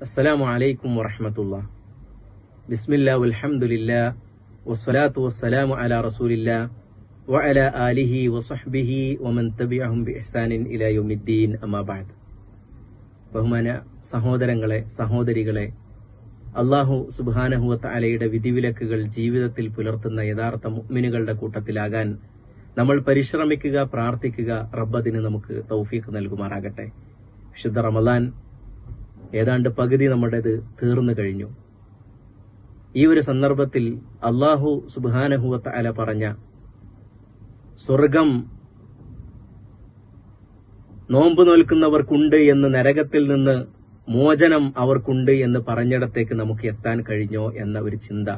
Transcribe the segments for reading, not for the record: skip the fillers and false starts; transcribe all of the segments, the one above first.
അസ്സലാമു അലൈക്കും വറഹ്മത്തുള്ളാഹി. ബിസ്മില്ലാഹി വൽഹംദുലില്ലാഹി വസ്സലാത്തു വസ്സലാമു അലാ റസൂലില്ലാഹി വഅലാ ആലിഹി വസഹ്ബിഹി വമൻ തബിഅഹും ബിഇഹ്സാനിൻ ഇലാ യൗമിദ്ദീൻ. അമ്മാ ബഅദ്. ബഹുമാന സഹോദരങ്ങളെ, സഹോദരികളെ, അല്ലാഹു സുബ്ഹാനഹു വതആലയുടെ വിധിവിലക്കുകൾ ജീവിതത്തിൽ പുലർത്തുന്ന യഥാർത്ഥ മുഅ്മിനുകളുടെ കൂട്ടത്തിലാകാൻ നമ്മൾ പരിശ്രമിക്കുക, പ്രാർത്ഥിക്കുക. റബ്ബദിന് നമുക്ക് തൗഫീഖ് നൽകുമാറാകട്ടെ. വിശുദ്ധ റമളാൻ ഏതാണ്ട് പകുതി നമ്മുടേത് തീർന്നു കഴിഞ്ഞു. ഈ ഒരു സന്ദർഭത്തിൽ അല്ലാഹു സുബ്ഹാനഹു വതആല പറഞ്ഞ സ്വർഗം നോമ്പ് നോൽക്കുന്നവർക്കുണ്ട് എന്ന്, നരകത്തിൽ നിന്ന് മോചനം അവർക്കുണ്ട് എന്ന് പറഞ്ഞിടത്തേക്ക് നമുക്ക് എത്താൻ കഴിഞ്ഞോ എന്ന ഒരു ചിന്ത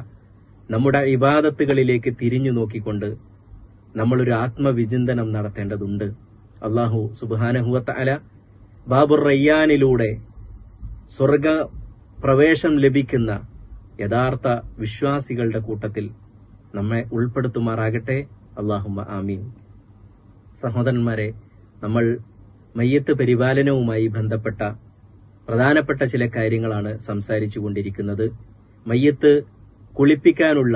നമ്മുടെ ഇബാദത്തുകളിലേക്ക് തിരിഞ്ഞു നോക്കിക്കൊണ്ട് നമ്മളൊരു ആത്മവിചിന്തനം നടത്തേണ്ടതുണ്ട്. അല്ലാഹു സുബ്ഹാനഹു വതആല ബാബുർ റയ്യാനിലൂടെ സ്വർഗ പ്രവേശം ലഭിക്കുന്ന യഥാർത്ഥ വിശ്വാസികളുടെ കൂട്ടത്തിൽ നമ്മെ ഉൾപ്പെടുത്തുമാറാകട്ടെ. അല്ലാഹുമ്മ ആമീൻ. സഹോദരന്മാരെ, നമ്മൾ മയ്യത്ത് പരിപാലനവുമായി ബന്ധപ്പെട്ട പ്രധാനപ്പെട്ട ചില കാര്യങ്ങളാണ് സംസാരിച്ചു കൊണ്ടിരിക്കുന്നത്. മയ്യത്ത് കുളിപ്പിക്കാനുള്ള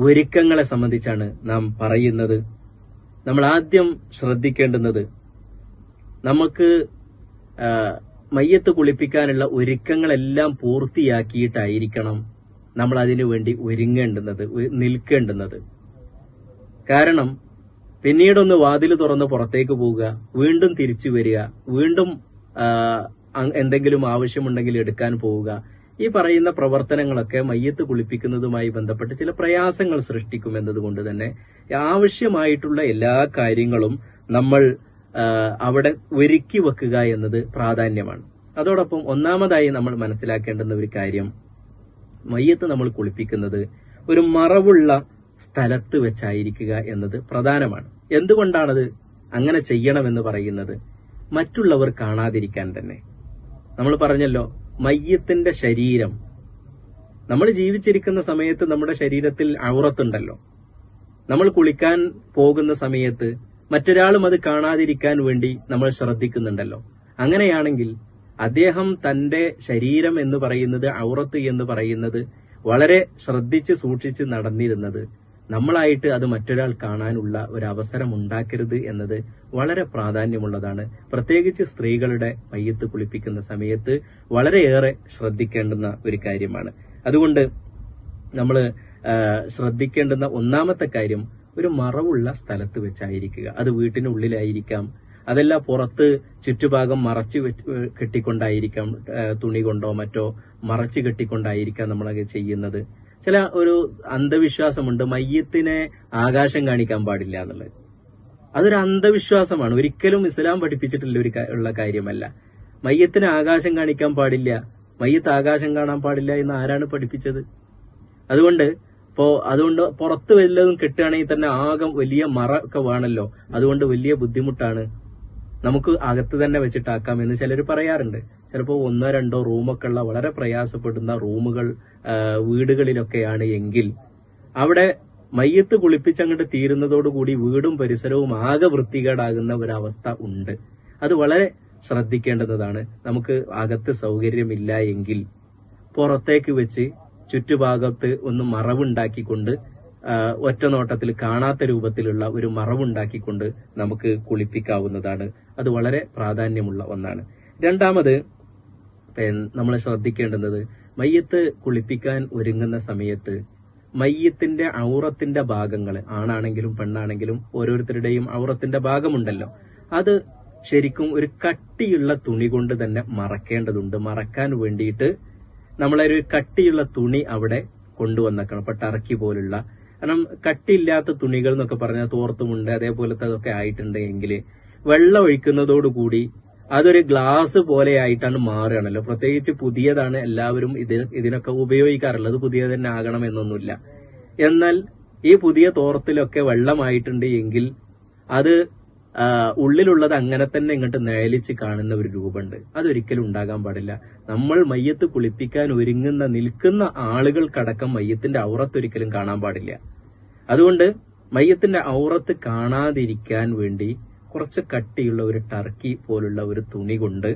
ഒരുക്കങ്ങളെ സംബന്ധിച്ചാണ് നാം പറയുന്നത്. നമ്മൾ ആദ്യം ശ്രദ്ധിക്കേണ്ടുന്നത്, നമുക്ക് മയ്യത്ത് കുളിപ്പിക്കാനുള്ള ഒരുക്കങ്ങളെല്ലാം പൂർത്തിയാക്കിയിട്ടായിരിക്കണം നമ്മൾ അതിനു വേണ്ടി ഒരുങ്ങേണ്ടുന്നത്, നിൽക്കേണ്ടുന്നത്. കാരണം പിന്നീടൊന്ന് വാതിൽ തുറന്ന് പുറത്തേക്ക് പോവുക, വീണ്ടും തിരിച്ചു വരിക, വീണ്ടും എന്തെങ്കിലും ആവശ്യമുണ്ടെങ്കിൽ എടുക്കാൻ പോവുക, ഈ പറയുന്ന പ്രവർത്തനങ്ങളൊക്കെ മയ്യത്ത് കുളിപ്പിക്കുന്നതുമായി ബന്ധപ്പെട്ട് ചില പ്രയാസങ്ങൾ സൃഷ്ടിക്കും എന്നതുകൊണ്ട് തന്നെ ആവശ്യമായിട്ടുള്ള എല്ലാ കാര്യങ്ങളും നമ്മൾ അവിടെ ഒരുക്കി വെക്കുക എന്നത് പ്രാധാന്യമാണ്. അതോടൊപ്പം ഒന്നാമതായി നമ്മൾ മനസ്സിലാക്കേണ്ടുന്ന ഒരു കാര്യം, മയ്യത്ത് നമ്മൾ കുളിപ്പിക്കുന്നത് ഒരു മറവുള്ള സ്ഥലത്ത് വെച്ചായിരിക്കുക എന്നത് പ്രധാനമാണ്. എന്തുകൊണ്ടാണത് അങ്ങനെ ചെയ്യണമെന്ന് പറയുന്നത്? മറ്റുള്ളവർ കാണാതിരിക്കാൻ തന്നെ. നമ്മൾ പറഞ്ഞല്ലോ, മയ്യത്തിന്റെ ശരീരം, നമ്മൾ ജീവിച്ചിരിക്കുന്ന സമയത്ത് നമ്മുടെ ശരീരത്തിൽ ഔറത്തുണ്ടല്ലോ. നമ്മൾ കുളിക്കാൻ പോകുന്ന സമയത്ത് മറ്റൊരാളും അത് കാണാതിരിക്കാൻ വേണ്ടി നമ്മൾ ശ്രദ്ധിക്കുന്നുണ്ടല്ലോ. അങ്ങനെയാണെങ്കിൽ അദ്ദേഹം തന്റെ ശരീരം എന്ന് പറയുന്നത്, ഔറത്ത് എന്ന് പറയുന്നത് വളരെ ശ്രദ്ധിച്ച് സൂക്ഷിച്ച് നടന്നിരുന്നത്, നമ്മളായിട്ട് അത് മറ്റൊരാൾ കാണാനുള്ള ഒരു അവസരം ഉണ്ടാക്കരുത് എന്നത് വളരെ പ്രാധാന്യമുള്ളതാണ്. പ്രത്യേകിച്ച് സ്ത്രീകളുടെ മയ്യത്ത് കുളിപ്പിക്കുന്ന സമയത്ത് വളരെയേറെ ശ്രദ്ധിക്കേണ്ടുന്ന ഒരു കാര്യമാണ്. അതുകൊണ്ട് നമ്മൾ ശ്രദ്ധിക്കേണ്ടുന്ന ഒന്നാമത്തെ കാര്യം, ഒരു മറവുള്ള സ്ഥലത്ത് വെച്ചായിരിക്കുക. അത് വീട്ടിനുള്ളിലായിരിക്കാം, അതല്ല പുറത്ത് ചുറ്റുഭാഗം മറച്ചു കെട്ടിക്കൊണ്ടായിരിക്കാം, തുണി കൊണ്ടോ മറ്റോ മറച്ചു കെട്ടിക്കൊണ്ടായിരിക്കാം നമ്മളത് ചെയ്യുന്നത്. ചില ഒരു അന്ധവിശ്വാസമുണ്ട്, മയ്യത്തിനെ ആകാശം കാണിക്കാൻ പാടില്ല എന്നുള്ളത്. അതൊരു അന്ധവിശ്വാസമാണ്, ഒരിക്കലും ഇസ്ലാം പഠിപ്പിച്ചിട്ടുള്ള ഉള്ള കാര്യമല്ല. മയ്യത്തിന് ആകാശം കാണിക്കാൻ പാടില്ല, മയ്യത്ത് ആകാശം കാണാൻ പാടില്ല എന്ന് ആരാണ് പഠിപ്പിച്ചത്? അതുകൊണ്ട് പുറത്ത് വല്ലതും കെട്ടുകയാണെങ്കിൽ തന്നെ ആകെ വലിയ മറ ഒക്കെ വേണമല്ലോ. അതുകൊണ്ട് വലിയ ബുദ്ധിമുട്ടാണ്, നമുക്ക് അകത്ത് തന്നെ വെച്ചിട്ടാക്കാം എന്ന് ചിലർ പറയാറുണ്ട്. ചിലപ്പോൾ 1-2 റൂമൊക്കെ ഉള്ള വളരെ പ്രയാസപ്പെടുന്ന റൂമുകൾ വീടുകളിലൊക്കെയാണ് എങ്കിൽ അവിടെ മയ്യത്ത് കുളിപ്പിച്ചങ്ങോട്ട് തീരുന്നതോടുകൂടി വീടും പരിസരവും ആകെ വൃത്തികേടാകുന്ന ഒരവസ്ഥ ഉണ്ട്. അത് വളരെ ശ്രദ്ധിക്കേണ്ടതാണ്. നമുക്ക് അകത്ത് സൗകര്യമില്ല എങ്കിൽ പുറത്തേക്ക് വെച്ച് ചുറ്റുഭാഗത്ത് ഒന്ന് മറവുണ്ടാക്കിക്കൊണ്ട്, ഒറ്റ നോട്ടത്തിൽ കാണാത്ത രൂപത്തിലുള്ള ഒരു മറവുണ്ടാക്കിക്കൊണ്ട് നമുക്ക് കുളിപ്പിക്കാവുന്നതാണ്. അത് വളരെ പ്രാധാന്യമുള്ള ഒന്നാണ്. രണ്ടാമത് നമ്മൾ ശ്രദ്ധിക്കേണ്ടുന്നത്, മയ്യത്ത് കുളിപ്പിക്കാൻ ഒരുങ്ങുന്ന സമയത്ത് മയ്യത്തിന്റെ ഔറത്തിന്റെ ഭാഗങ്ങൾ, ആണാണെങ്കിലും പെണ്ണാണെങ്കിലും ഓരോരുത്തരുടെയും ഔറത്തിന്റെ ഭാഗമുണ്ടല്ലോ, അത് ശരിക്കും ഒരു കട്ടിയുള്ള തുണി കൊണ്ട് തന്നെ മറക്കേണ്ടതുണ്ട്. മറക്കാൻ വേണ്ടിയിട്ട് നമ്മളൊരു കട്ടിയുള്ള തുണി അവിടെ കൊണ്ടുവന്നേക്കണം. ഇപ്പൊ ടർക്കി പോലുള്ള, കാരണം കട്ടിയില്ലാത്ത തുണികൾ എന്നൊക്കെ പറഞ്ഞാൽ തോർത്തുമുണ്ട് അതേപോലത്തെ അതൊക്കെ ആയിട്ടുണ്ടെങ്കിൽ വെള്ളം ഒഴിക്കുന്നതോടുകൂടി അതൊരു ഗ്ലാസ് പോലെ ആയിട്ടാണ് മാറുകയാണല്ലോ. പ്രത്യേകിച്ച് പുതിയതാണ് എല്ലാവരും ഇതിനൊക്കെ ഉപയോഗിക്കാറുള്ളത്, പുതിയ തന്നെ ആകണം എന്നൊന്നുമില്ല. എന്നാൽ ഈ പുതിയ തോർത്തിലൊക്കെ വെള്ളമായിട്ടുണ്ട് എങ്കിൽ അത് ഉള്ളിലുള്ളത് അങ്ങനെ തന്നെ ഇങ്ങോട്ട് നിഴലിച്ച് കാണുന്ന ഒരു രൂപമുണ്ട്. അതൊരിക്കലും ഉണ്ടാകാൻ പാടില്ല. നമ്മൾ മയ്യത്ത് കുളിപ്പിക്കാൻ ഒരുങ്ങുന്ന നിൽക്കുന്ന ആളുകൾക്കടക്കം മയ്യത്തിന്റെ ഔറത്ത് ഒരിക്കലും കാണാൻ പാടില്ല. അതുകൊണ്ട് മയ്യത്തിന്റെ ഔറത്ത് കാണാതിരിക്കാൻ വേണ്ടി കുറച്ച് കട്ടിയുള്ള ഒരു ടർക്കി പോലുള്ള ഒരു തുണി കൊണ്ട്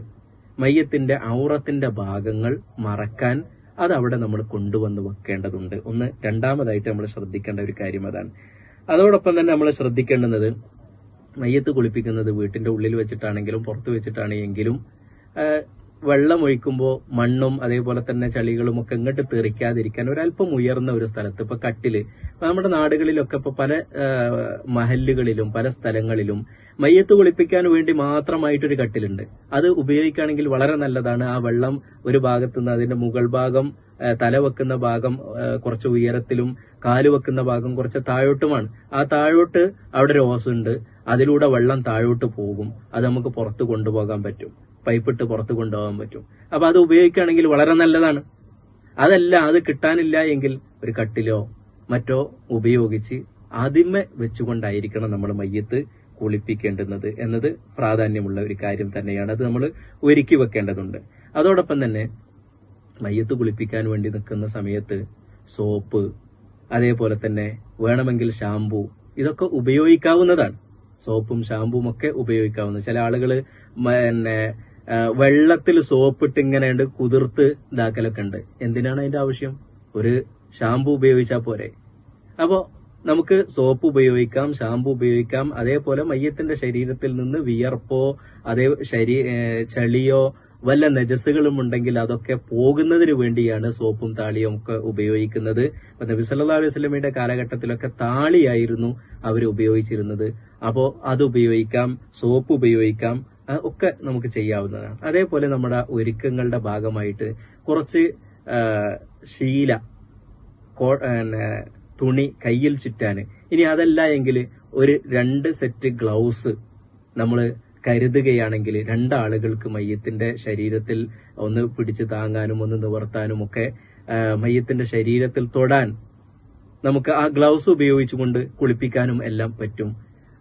മയ്യത്തിന്റെ ഔറത്തിന്റെ ഭാഗങ്ങൾ മറക്കാൻ അത് അവിടെ നമ്മൾ കൊണ്ടുവന്ന് വെക്കേണ്ടതുണ്ട്. രണ്ടാമതായിട്ട് നമ്മൾ ശ്രദ്ധിക്കേണ്ട ഒരു കാര്യം അതാണ്. അതോടൊപ്പം തന്നെ നമ്മൾ ശ്രദ്ധിക്കേണ്ടുന്നത്, മയ്യത്ത് കുളിപ്പിക്കുന്നത് വീട്ടിന്റെ ഉള്ളിൽ വെച്ചിട്ടാണെങ്കിലും പുറത്ത് വെച്ചിട്ടാണെങ്കിലും വെള്ളം ഒഴിക്കുമ്പോൾ മണ്ണും അതേപോലെ തന്നെ ചളികളും ഒക്കെ ഇങ്ങോട്ട് തെറിക്കാതിരിക്കാൻ ഒരല്പം ഉയർന്ന ഒരു സ്ഥലത്ത്, ഇപ്പൊ കട്ടില്, നമ്മുടെ നാടുകളിലൊക്കെ ഇപ്പൊ പല മഹല്ലുകളിലും പല സ്ഥലങ്ങളിലും മയ്യത്ത് കുളിപ്പിക്കാൻ വേണ്ടി മാത്രമായിട്ടൊരു കട്ടിലുണ്ട്. അത് ഉപയോഗിക്കുകയാണെങ്കിൽ വളരെ നല്ലതാണ്. ആ വെള്ളം ഒരു ഭാഗത്തുനിന്ന് അതിന്റെ മുകൾ ഭാഗം, തല വെക്കുന്ന ഭാഗം കുറച്ച് ഉയരത്തിലും കാല് വെക്കുന്ന ഭാഗം കുറച്ച് താഴോട്ടുമാണ്. ആ താഴോട്ട് അവിടെ ഒരു ഓസുണ്ട്, അതിലൂടെ വെള്ളം താഴോട്ട് പോകും. അത് നമുക്ക് പുറത്ത് കൊണ്ടുപോകാൻ പറ്റും, പൈപ്പിട്ട് പുറത്ത് കൊണ്ടുപോകാൻ പറ്റും. അപ്പൊ അത് ഉപയോഗിക്കുകയാണെങ്കിൽ വളരെ നല്ലതാണ്. അതല്ല, അത് കിട്ടാനില്ല എങ്കിൽ ഒരു കട്ടിലോ മറ്റോ ഉപയോഗിച്ച് ആദ്യമേ വെച്ചുകൊണ്ടായിരിക്കണം നമ്മൾ മയ്യത്ത് കുളിപ്പിക്കേണ്ടുന്നത് എന്നത് പ്രാധാന്യമുള്ള ഒരു കാര്യം തന്നെയാണ്. അത് നമ്മൾ ഒരുക്കി വെക്കേണ്ടതുണ്ട്. അതോടൊപ്പം തന്നെ മയ്യത്ത് കുളിപ്പിക്കാൻ വേണ്ടി നിൽക്കുന്ന സമയത്ത് സോപ്പ്, അതേപോലെ തന്നെ വേണമെങ്കിൽ ഷാമ്പു, ഇതൊക്കെ ഉപയോഗിക്കാവുന്നതാണ്. സോപ്പും ഷാമ്പും ഒക്കെ ഉപയോഗിക്കാവുന്ന. ചില ആളുകള് വെള്ളത്തിൽ സോപ്പിട്ട് ഇങ്ങനെ കുതിർത്ത് ഇതാക്കലൊക്കെ ഉണ്ട്. എന്തിനാണ് അതിന്റെ ആവശ്യം? ഒരു ഷാമ്പു ഉപയോഗിച്ചാൽ പോരെ. അപ്പോ നമുക്ക് സോപ്പ് ഉപയോഗിക്കാം, ഷാമ്പു ഉപയോഗിക്കാം. അതേപോലെ മയ്യത്തിന്റെ ശരീരത്തിൽ നിന്ന് വിയർപ്പോ ചളിയോ വല്ല നജസ്സുകളും ഉണ്ടെങ്കിൽ അതൊക്കെ പോകുന്നതിന് വേണ്ടിയാണ് സോപ്പും താളിയും ഒക്കെ ഉപയോഗിക്കുന്നത്. അപ്പൊ നബി സല്ലല്ലാഹു അലൈഹി വസല്ലമയുടെ കാലഘട്ടത്തിലൊക്കെ താളിയായിരുന്നു അവർ ഉപയോഗിച്ചിരുന്നത്. അപ്പോ അത് ഉപയോഗിക്കാം, സോപ്പ് ഉപയോഗിക്കാം, ഒക്കെ നമുക്ക് ചെയ്യാവുന്നതാണ്. അതേപോലെ നമ്മുടെ ഒരുക്കങ്ങളുടെ ഭാഗമായിട്ട് കുറച്ച് ശീല, തുണി കയ്യിൽ ചുറ്റാന്, ഇനി അതല്ല എങ്കിൽ ഒരു 2 സെറ്റ് ഗ്ലൗസ് നമ്മൾ കരുതുകയാണെങ്കിൽ 2 ആളുകൾക്ക് മയ്യത്തിന്റെ ശരീരത്തിൽ ഒന്ന് പിടിച്ചു താങ്ങാനും ഒന്ന് നിവർത്താനും ഒക്കെ മയ്യത്തിന്റെ ശരീരത്തിൽ തൊടാൻ നമുക്ക് ആ ഗ്ലൗസ് ഉപയോഗിച്ചുകൊണ്ട് കുളിപ്പിക്കാനും എല്ലാം പറ്റും.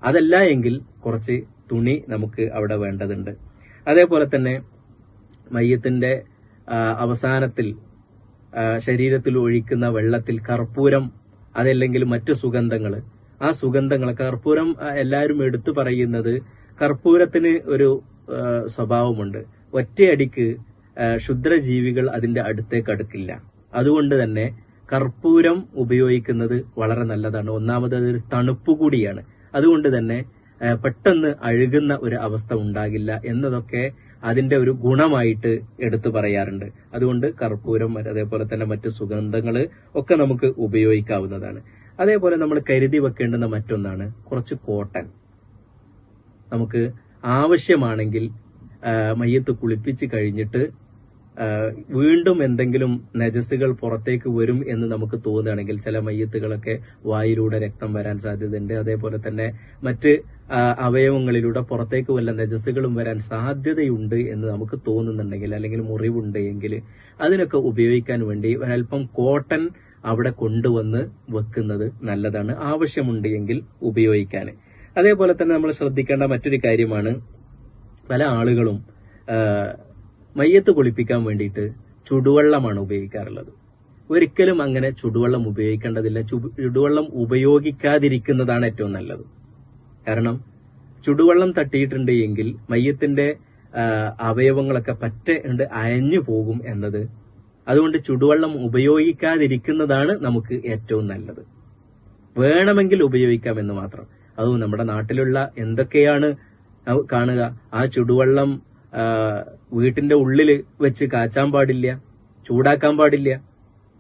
അതല്ല എങ്കിൽ കുറച്ച് തുണി നമുക്ക് അവിടെ വേണ്ടതുണ്ട്. അതേപോലെ തന്നെ മയ്യത്തിന്റെ അവസാനത്തിൽ ശരീരത്തിൽ ഒഴിക്കുന്ന വെള്ളത്തിൽ കർപ്പൂരം, അതല്ലെങ്കിൽ മറ്റു സുഗന്ധങ്ങൾ, ആ സുഗന്ധങ്ങൾ, കർപ്പൂരം എല്ലാവരും എടുത്തു പറയുന്നത് കർപ്പൂരത്തിന് ഒരു സ്വഭാവമുണ്ട്. ഒറ്റയടിക്ക് ക്ഷുദ്രജീവികൾ അതിന്റെ അടുത്തേക്ക് അടുക്കില്ല. അതുകൊണ്ട് തന്നെ കർപ്പൂരം ഉപയോഗിക്കുന്നത് വളരെ നല്ലതാണ്. ഒന്നാമത് അതൊരു തണുപ്പ് കൂടിയാണ്. അതുകൊണ്ട് തന്നെ പെട്ടെന്ന് അഴുകുന്ന ഒരു അവസ്ഥ ഉണ്ടാകില്ല എന്നതൊക്കെ അതിന്റെ ഒരു ഗുണമായിട്ട് എടുത്തു പറയാറുണ്ട്. അതുകൊണ്ട് കർപ്പൂരം, അതേപോലെ തന്നെ മറ്റു സുഗന്ധങ്ങൾ ഒക്കെ നമുക്ക് ഉപയോഗിക്കാവുന്നതാണ്. അതേപോലെ നമ്മൾ കരുതി വെക്കേണ്ടുന്ന മറ്റൊന്നാണ് കുറച്ച് കോട്ടൺ. നമുക്ക് ആവശ്യമാണെങ്കിൽ മയ്യത്ത് കുളിപ്പിച്ച് കഴിഞ്ഞിട്ട് വീണ്ടും എന്തെങ്കിലും നജസുകൾ പുറത്തേക്ക് വരും എന്ന് നമുക്ക് തോന്നുകയാണെങ്കിൽ, ചില മയ്യത്തുകളൊക്കെ വായിലൂടെ രക്തം വരാൻ സാധ്യതയുണ്ട്. അതേപോലെ തന്നെ മറ്റ് അവയവങ്ങളിലൂടെ പുറത്തേക്ക് വല്ല നജസുകളും വരാൻ സാധ്യതയുണ്ട് എന്ന് നമുക്ക് തോന്നുന്നുണ്ടെങ്കിൽ, അല്ലെങ്കിൽ മുറിവുണ്ട് എങ്കിൽ അതിനൊക്കെ ഉപയോഗിക്കാൻ വേണ്ടി ഒരൽപ്പം കോട്ടൺ അവിടെ കൊണ്ടുവന്ന് വെക്കുന്നത് നല്ലതാണ്, ആവശ്യമുണ്ട് എങ്കിൽ ഉപയോഗിക്കാൻ. അതേപോലെ തന്നെ നമ്മൾ ശ്രദ്ധിക്കേണ്ട മറ്റൊരു കാര്യമാണ്, പല ആളുകളും മയ്യത്ത് കുളിപ്പിക്കാൻ വേണ്ടിയിട്ട് ചുടുവെള്ളമാണ് ഉപയോഗിക്കാറുള്ളത്. ഒരിക്കലും അങ്ങനെ ചുടുവെള്ളം ഉപയോഗിക്കേണ്ടതില്ല. ചുടുവെള്ളം ഉപയോഗിക്കാതിരിക്കുന്നതാണ് ഏറ്റവും നല്ലത്. കാരണം ചുടുവെള്ളം തട്ടിയിട്ടുണ്ട് എങ്കിൽ മയ്യത്തിന്റെ അവയവങ്ങളൊക്കെ പറ്റെ അയഞ്ഞു പോകും എന്നത്. അതുകൊണ്ട് ചുടുവെള്ളം ഉപയോഗിക്കാതിരിക്കുന്നതാണ് നമുക്ക് ഏറ്റവും നല്ലത്. വേണമെങ്കിൽ ഉപയോഗിക്കാമെന്ന് മാത്രം. അതും നമ്മുടെ നാട്ടിലുള്ള എന്തൊക്കെയാണ് കാണുക, ആ ചുടുവെള്ളം വീട്ടിന്റെ ഉള്ളിൽ വെച്ച് കാച്ചാൻ പാടില്ല, ചൂടാക്കാൻ പാടില്ല.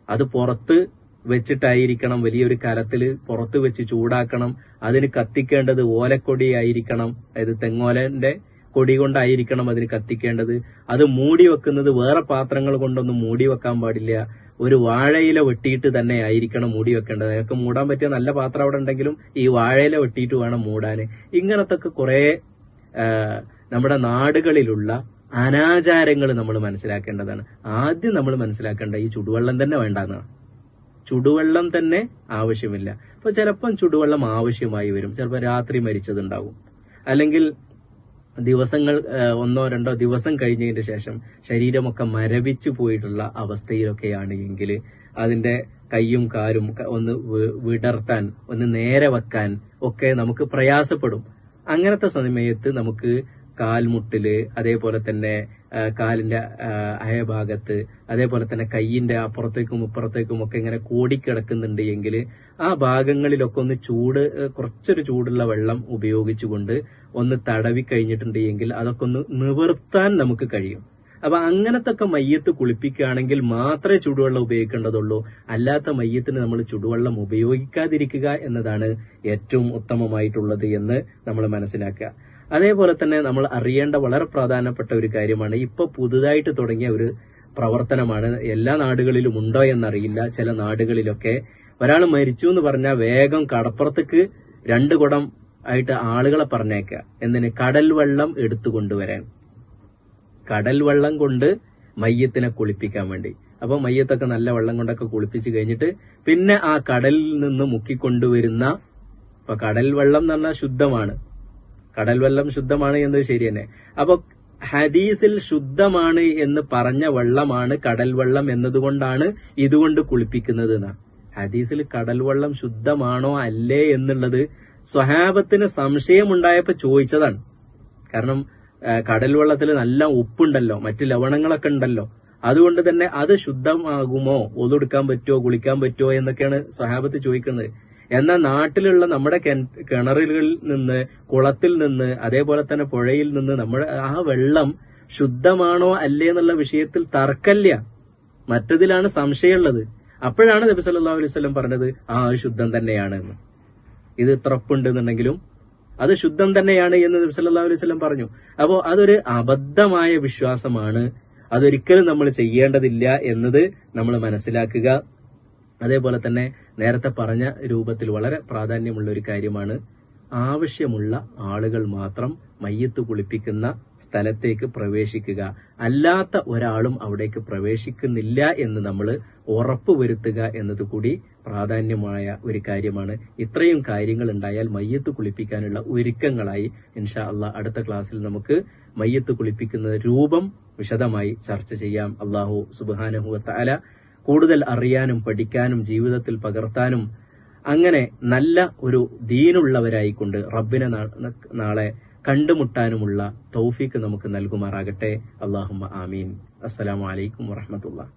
അത് പുറത്ത് വെച്ചിട്ടായിരിക്കണം, വലിയൊരു കലത്തില് പുറത്ത് വെച്ച് ചൂടാക്കണം. അതിന് കത്തിക്കേണ്ടത് ഓലക്കൊടി ആയിരിക്കണം, അതായത് തെങ്ങോലന്റെ കൊടി കൊണ്ടായിരിക്കണം അതിന് കത്തിക്കേണ്ടത്. അത് മൂടി വെക്കുന്നത് വേറെ പാത്രങ്ങൾ കൊണ്ടൊന്നും മൂടി വെക്കാൻ പാടില്ല. ഒരു വാഴയില വെട്ടിയിട്ട് തന്നെ ആയിരിക്കണം മൂടി വെക്കേണ്ടത്. അതൊക്കെ മൂടാൻ പറ്റിയ നല്ല പാത്രം അവിടെ ഉണ്ടെങ്കിലും ഈ വാഴയില വെട്ടിയിട്ട് വേണം മൂടാന്. ഇങ്ങനത്തെ കുറെ നമ്മുടെ നാടുകളിലുള്ള അനാചാരങ്ങൾ നമ്മൾ മനസ്സിലാക്കേണ്ടതാണ്. ആദ്യം നമ്മൾ മനസ്സിലാക്കേണ്ട ഈ ചുടുവെള്ളം തന്നെ വേണ്ടെന്നാണ്. ചുടുവെള്ളം തന്നെ ആവശ്യമില്ല. അപ്പൊ ചിലപ്പം ചുടുവെള്ളം ആവശ്യമായി വരും. ചിലപ്പോൾ രാത്രി മരിച്ചതുണ്ടാവും, അല്ലെങ്കിൽ ദിവസങ്ങൾ 1-2 ദിവസം കഴിഞ്ഞതിന് ശേഷം ശരീരമൊക്കെ മരവിച്ചു പോയിട്ടുള്ള അവസ്ഥയിലൊക്കെയാണ് എങ്കിൽ അതിന്റെ കൈയും കാലും ഒന്ന് വിടർത്താൻ, ഒന്ന് നേരെ വെക്കാൻ ഒക്കെ നമുക്ക് പ്രയാസപ്പെടും. അങ്ങനത്തെ സമയത്ത് നമുക്ക് കാൽമുട്ടില്, അതേപോലെ തന്നെ കാലിന്റെ അയഭാഗത്ത്, അതേപോലെ തന്നെ കൈയിന്റെ അപ്പുറത്തേക്കും ഇപ്പുറത്തേക്കും ഒക്കെ ഇങ്ങനെ കോടിക്കിടക്കുന്നുണ്ട് എങ്കിൽ ആ ഭാഗങ്ങളിലൊക്കെ ഒന്ന് കുറച്ചൊരു ചൂടുള്ള വെള്ളം ഉപയോഗിച്ചുകൊണ്ട് ഒന്ന് തടവി കഴിഞ്ഞിട്ടുണ്ട് എങ്കിൽ അതൊക്കെ ഒന്ന് നിവർത്താൻ നമുക്ക് കഴിയും. അപ്പൊ അങ്ങനത്തൊക്കെ മയ്യത്ത് കുളിപ്പിക്കുകയാണെങ്കിൽ മാത്രമേ ചുടുവെള്ളം ഉപയോഗിക്കേണ്ടതുള്ളൂ. അല്ലാത്ത മയ്യത്തിന് നമ്മൾ ചുടുവെള്ളം ഉപയോഗിക്കാതിരിക്കുക എന്നതാണ് ഏറ്റവും ഉത്തമമായിട്ടുള്ളത് എന്ന് നമ്മൾ മനസ്സിലാക്കുക. അതേപോലെ തന്നെ നമ്മൾ അറിയേണ്ട വളരെ പ്രധാനപ്പെട്ട ഒരു കാര്യമാണ്, ഇപ്പൊ പുതുതായിട്ട് തുടങ്ങിയ ഒരു പ്രവർത്തനമാണ്. എല്ലാ നാടുകളിലും ഉണ്ടോ എന്നറിയില്ല. ചില നാടുകളിലൊക്കെ ഒരാൾ മരിച്ചു എന്ന് പറഞ്ഞാൽ വേഗം കടപ്പുറത്തേക്ക് 2 കുടം ആയിട്ട് ആളുകളെ പറഞ്ഞേക്കുക. എന്തിന്? കടൽ വെള്ളം എടുത്തു കൊണ്ടുവരാൻ. കടൽ വെള്ളം കൊണ്ട് മയ്യത്തിനെ കുളിപ്പിക്കാൻ വേണ്ടി. അപ്പൊ മയ്യത്തൊക്കെ നല്ല വെള്ളം കൊണ്ടൊക്കെ കുളിപ്പിച്ച് കഴിഞ്ഞിട്ട് പിന്നെ ആ കടലിൽ നിന്ന് മുക്കിക്കൊണ്ടുവരുന്ന, ഇപ്പൊ കടൽ വെള്ളം എന്ന് പറഞ്ഞാൽ ശുദ്ധമാണ്, കടൽ വെള്ളം ശുദ്ധമാണ് എന്നത് ശരി തന്നെ. അപ്പൊ ഹദീസിൽ ശുദ്ധമാണ് എന്ന് പറഞ്ഞ വെള്ളമാണ് കടൽ വെള്ളം എന്നതുകൊണ്ടാണ് ഇതുകൊണ്ട് കുളിപ്പിക്കുന്നത് എന്നാണ്. ഹദീസിൽ കടൽ വെള്ളം ശുദ്ധമാണോ അല്ലേ എന്നുള്ളത് സ്വഹാബത്തിന് സംശയമുണ്ടായപ്പോ ചോദിച്ചതാണ്. കാരണം കടൽ വെള്ളത്തിൽ നല്ല ഉപ്പുണ്ടല്ലോ, മറ്റു ലവണങ്ങളൊക്കെ ഉണ്ടല്ലോ. അതുകൊണ്ട് തന്നെ അത് ശുദ്ധമാകുമോ, ഒതെടുക്കാൻ പറ്റുമോ, കുളിക്കാൻ പറ്റുമോ എന്നൊക്കെയാണ് സ്വഹാബത്ത് ചോദിക്കുന്നത്. എന്നാൽ നാട്ടിലുള്ള നമ്മുടെ കിണറുകളിൽ നിന്ന്, കുളത്തിൽ നിന്ന്, അതേപോലെ തന്നെ പുഴയിൽ നിന്ന് നമ്മുടെ ആ വെള്ളം ശുദ്ധമാണോ അല്ലേ എന്നുള്ള വിഷയത്തിൽ തർക്കമില്ല, മറ്റതിലാണ് സംശയമുള്ളത്. അപ്പോഴാണ് നബി സല്ലല്ലാഹു അലൈഹി വസല്ലം പറഞ്ഞത് അത് ശുദ്ധം തന്നെയാണ് എന്ന്. ഇത് ത്രപ്പുണ്ടെന്നുണ്ടെങ്കിലും അത് ശുദ്ധം തന്നെയാണ് എന്ന് നബി സല്ലല്ലാഹു അലൈഹി വസല്ലം പറഞ്ഞു. അപ്പോൾ അതൊരു അബദ്ധമായ വിശ്വാസമാണ്, അതൊരിക്കലും നമ്മൾ ചെയ്യേണ്ടതില്ല എന്നത് നമ്മൾ മനസ്സിലാക്കുക. അതേപോലെ തന്നെ നേരത്തെ പറഞ്ഞ രൂപത്തിൽ വളരെ പ്രാധാന്യമുള്ള ഒരു കാര്യമാണ്, ആവശ്യമുള്ള ആളുകൾ മാത്രം മയ്യത്ത് കുളിപ്പിക്കുന്ന സ്ഥലത്തേക്ക് പ്രവേശിക്കുക, അല്ലാത്ത ഒരാളും അവിടേക്ക് പ്രവേശിക്കുന്നില്ല എന്ന് നമ്മൾ ഉറപ്പുവരുത്തുക എന്നത് കൂടി പ്രാധാന്യമായ ഒരു കാര്യമാണ്. ഇത്രയും കാര്യങ്ങൾ ഉണ്ടായാൽ മയ്യത്ത് കുളിപ്പിക്കാനുള്ള ഒരുക്കങ്ങളായി ഇൻഷാ അള്ളാഹ് അടുത്ത ക്ലാസ്സിൽ നമുക്ക് മയ്യത്ത് കുളിപ്പിക്കുന്ന രൂപം വിശദമായി ചർച്ച ചെയ്യാം. അള്ളാഹു സുബ്ഹാനഹു വ തആല കൂടുതൽ അറിയാനും പഠിക്കാനും ജീവിതത്തിൽ പകർത്താനും അങ്ങനെ നല്ല ഒരു ദീനുള്ളവരായിക്കൊണ്ട് റബ്ബിനെ നാളെ കണ്ടുമുട്ടാനുമുള്ള തൗഫീക്ക് നമുക്ക് നൽകുമാറാകട്ടെ. അല്ലാഹുമ്മ ആമീൻ. അസ്സലാമു അലൈക്കും വറഹ്മത്തുള്ളാഹി.